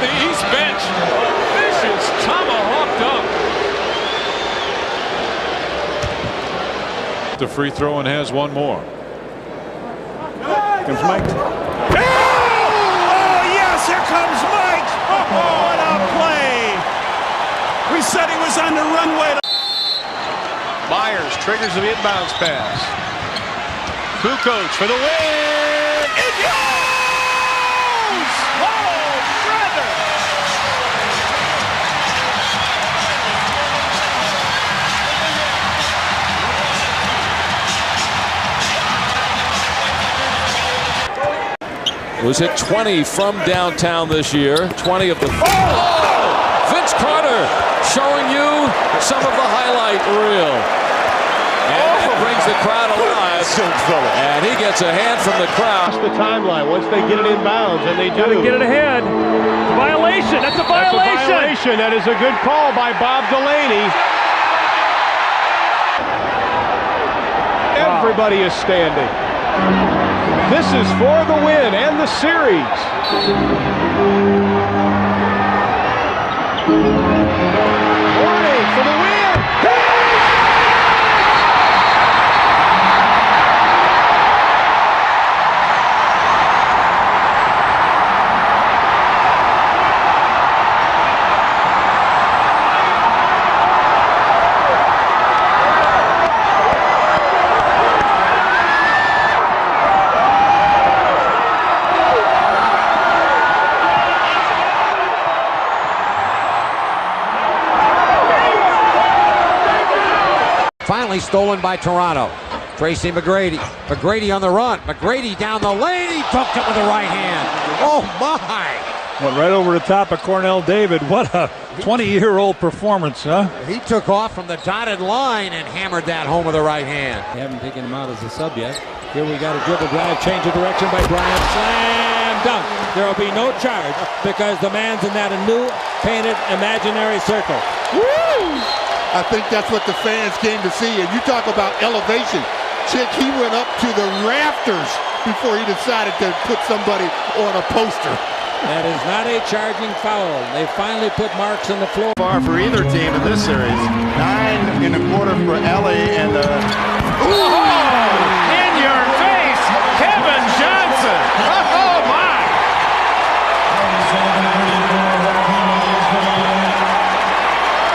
the East bench. Vicious tomahawk dunk. The free throw and has one more. Comes Mike. Oh, yes, here comes Mike. Oh, what a play. We said he was on the runway. Myers triggers the inbounds pass. Kukoc for the win. It goes! Oh, brother! Was hit 20 from downtown this year. 20 of the. Oh! Vince Carter showing you some of the highlight reel. And it brings the crowd alive. And he gets a hand from the crowd. That's the timeline. Once they get it in bounds, and they do. Gotta get it ahead. It's a violation. That's a violation. That's a violation. That is a good call by Bob Delaney. Wow. Everybody is standing. This is for the win and the series. Warning for the win. Finally stolen by Toronto. Tracy McGrady. McGrady on the run. McGrady down the lane. He dunked it with the right hand. Oh, my. Went right over the top of Cornell David. What a 20-year-old performance, huh? He took off from the dotted line and hammered that home with the right hand. They haven't taken him out as a sub yet. Here we got a dribble drive, change of direction by Bryant. Slam dunk. There will be no charge because the man's in that new painted imaginary circle. Woo! I think that's what the fans came to see. And you talk about elevation. Chick, he went up to the rafters before he decided to put somebody on a poster. That is not a charging foul. They finally put marks on the floor. Far for either team in this series. 9 in the quarter for LA and Oh! In your face, Kevin Johnson. Oh, my.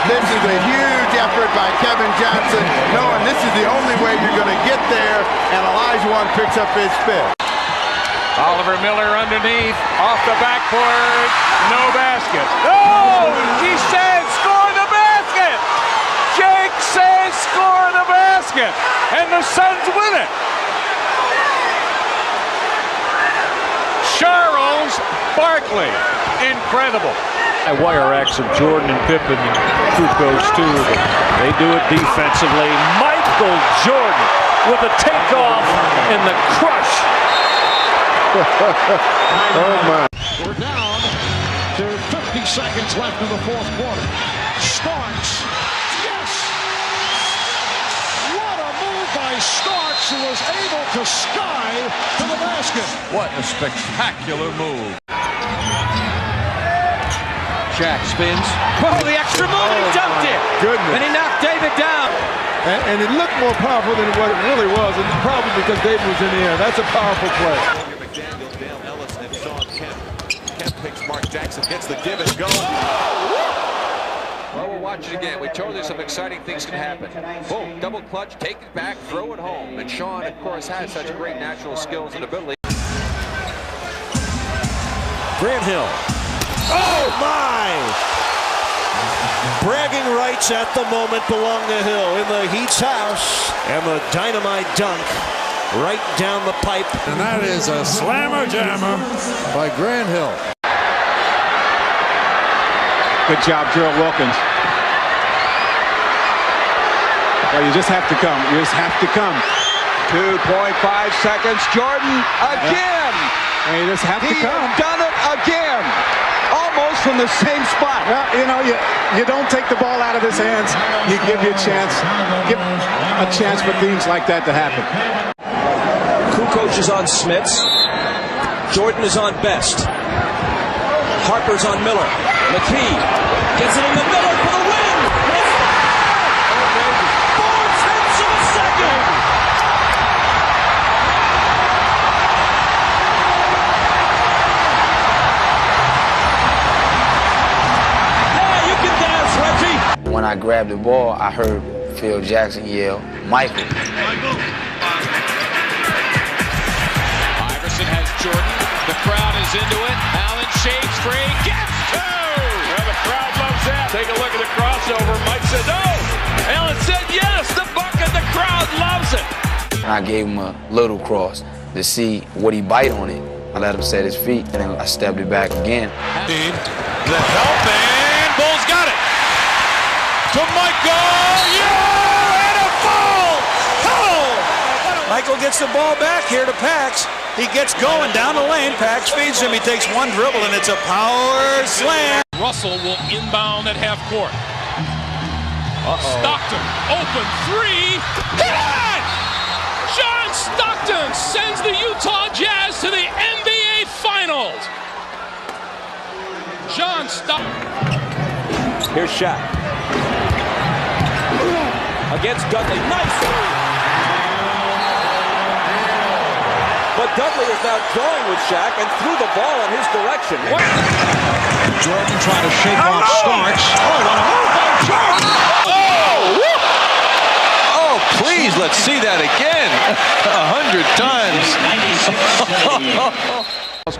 this is a huge effort by Kevin Johnson, knowing this is the only way you're going to get there, and Elijah picks up his fifth. Oliver Miller underneath, off the backboard, no basket. Oh, he says score the basket. Jake says score the basket, and the Suns win it. Charles Barkley, incredible. Wire action, Jordan and Pippen, Kukoc too. They do it defensively. Michael Jordan with a takeoff and the crush. Oh my. We're down to 50 seconds left in the fourth quarter. Starks. Yes! What a move by Starks, who was able to sky to the basket. What a spectacular move. Shaq spins. Oh, the extra move, and he dunked it. Goodness. And he knocked David down. And it looked more powerful than what it really was, and probably because David was in the air. That's a powerful play. McDaniel, Dale Ellis, and Sean Kemp. Kemp picks Mark Jackson, gets the give and go. Well, we'll watch it again. We told you some exciting things can happen. Boom, double clutch, take it back, throw it home. And Sean, of course, has such great natural skills and ability. Grant Hill. Oh my! Bragging rights at the moment belong to Hill in the Heat's house, and the dynamite dunk right down the pipe. And that is a slammer jammer by Grant Hill. Good job, Gerald Wilkins. Well, you just have to come. You just have to come. 2.5 seconds. Jordan again. And you just have to come. Done it again. Almost from the same spot. Well, you know, you don't take the ball out of his hands. You give you a chance. Give a chance for things like that to happen. Kukoc is on Smits. Jordan is on Best. Harper's on Miller. McKee gets it into Miller for the win. It's there! 4/10 of a second. Yeah, you can dance, Reggie. When I grabbed the ball, I heard Phil Jackson yell, "Michael." Iverson has Jordan. The crowd is into it. Allen shakes free. Gets two! Well, the crowd loves that. Take a look at the crossover. Mike said no. Allen said yes. The bucket. The crowd loves it. I gave him a little cross to see would he bite on it. I let him set his feet, and then I stepped it back again. The help, and Bulls got it. To Michael. Yeah! And a foul! Michael gets the ball back here to Pax. He gets going down the lane. Pax feeds him. He takes one dribble, and it's a power slam. Russell will inbound at half court. Stockton, open three. Hit it! John Stockton sends the Utah Jazz to the NBA Finals. John Stockton. Here's Shaq. Against Dudley. Nice. But Dudley is now drawing with Shaq and threw the ball in his direction. Jordan trying to shake off Starks. Oh, what a move by Jordan! Oh, please, let's see that again. 100 times.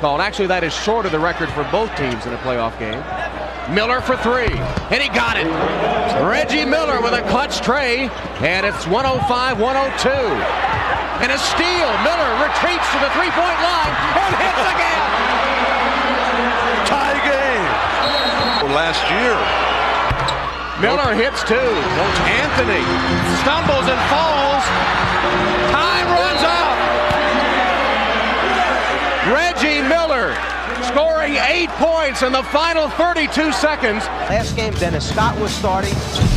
Called. Actually, that is short of the record for both teams in a playoff game. Miller for three, and he got it. Reggie Miller with a clutch tray, and it's 105-102. And a steal. Miller retreats to the three-point line and hits again. Tie game. Last year. Miller hits two. Anthony stumbles and falls. Time runs out. Reggie Miller scoring 8 points in the final 32 seconds. Last game, Dennis Scott was starting.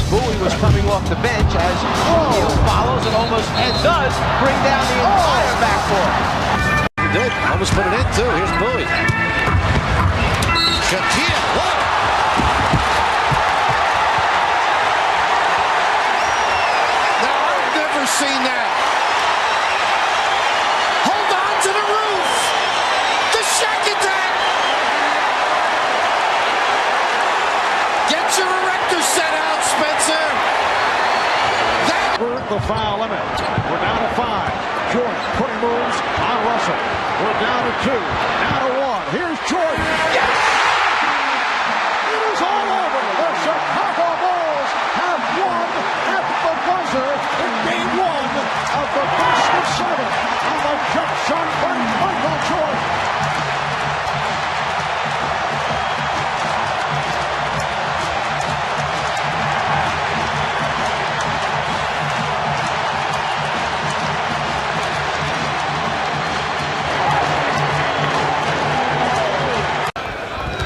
Bowie was coming off the bench as O'Neal follows and does bring down the entire backcourt. He did. Almost put it in, too. Here's Bowie. Shaquille, what? Now, I've never seen that. Hold on to the roof. The Shaq attack. Get your erector set out, Spencer. The foul limit. We're down to 5. Jordan putting moves on Russell. We're down to 2. Now to 1. Here's Jordan. Yes! It is all over. The Chicago Bulls have won at the buzzer in game 1 of the best of 7 on the jump shot by Michael Jordan.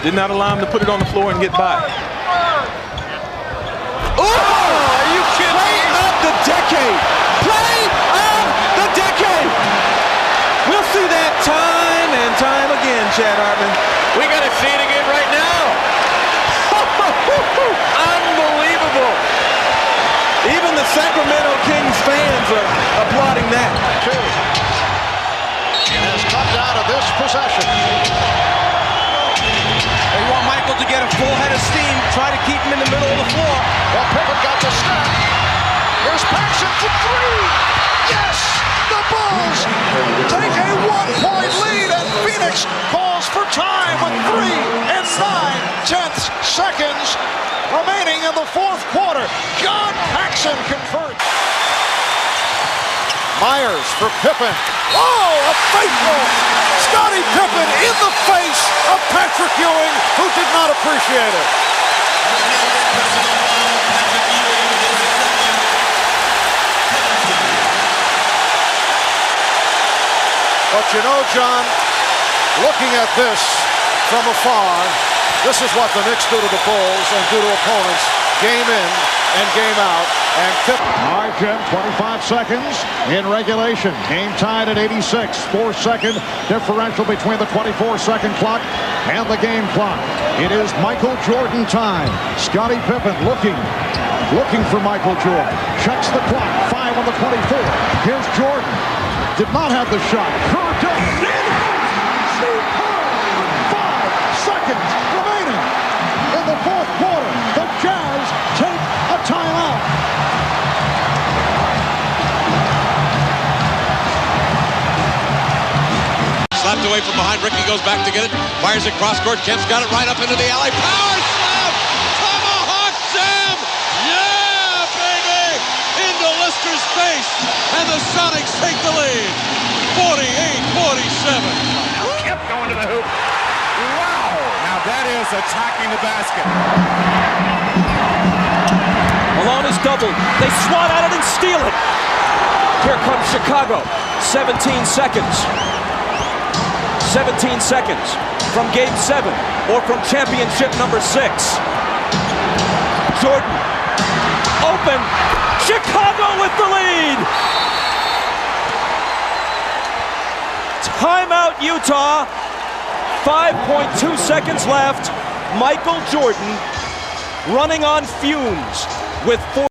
Did not allow him to put it on the floor and get by. Oh! Are you kidding? Play of the decade! Play of the decade! We'll see that time and time again, Chad Hartman. We got to see it again right now. Unbelievable. Even the Sacramento Kings fans are applauding that. It has come down to this possession. They want Michael to get a full head of steam, try to keep him in the middle of the floor. Well, Pippen got the snap. Here's Paxson for 3. Yes! The Bulls take a 1-point lead, and Phoenix calls for time with 3 seconds remaining in the fourth quarter. John Paxson converts. Myers for Pippen. Oh, a faithful Scottie Pippen in the face of Patrick Ewing, who did not appreciate it. But you know, John, looking at this from afar, this is what the Knicks do to the Bulls and do to opponents game in and game out. And All right, Jim, 25 seconds in regulation. Game tied at 86. 4-second differential between the 24-second clock and the game clock. It is Michael Jordan time. Scottie Pippen looking for Michael Jordan. Checks the clock. 5 on the 24. Here's Jordan. Did not have the shot. Curved up. 5 seconds remaining in the fourth quarter. The Jazz take a timeout. Slapped away from behind. Ricky goes back to get it. Fires it cross court. Kemp's got it right up into the alley. Power slam! Tomahawk Sam! Yeah, baby! Into Lister's face. And the Sonics take the lead. 48-47. now Kemp going to the hoop. Wow! Now that is attacking the basket. Malone is doubled. They swat at it and steal it. Here comes Chicago. 17 seconds. 17 seconds from Game 7 or from championship number 6. Jordan, open, Chicago with the lead. Timeout, Utah. 5.2 seconds left. Michael Jordan running on fumes with 4.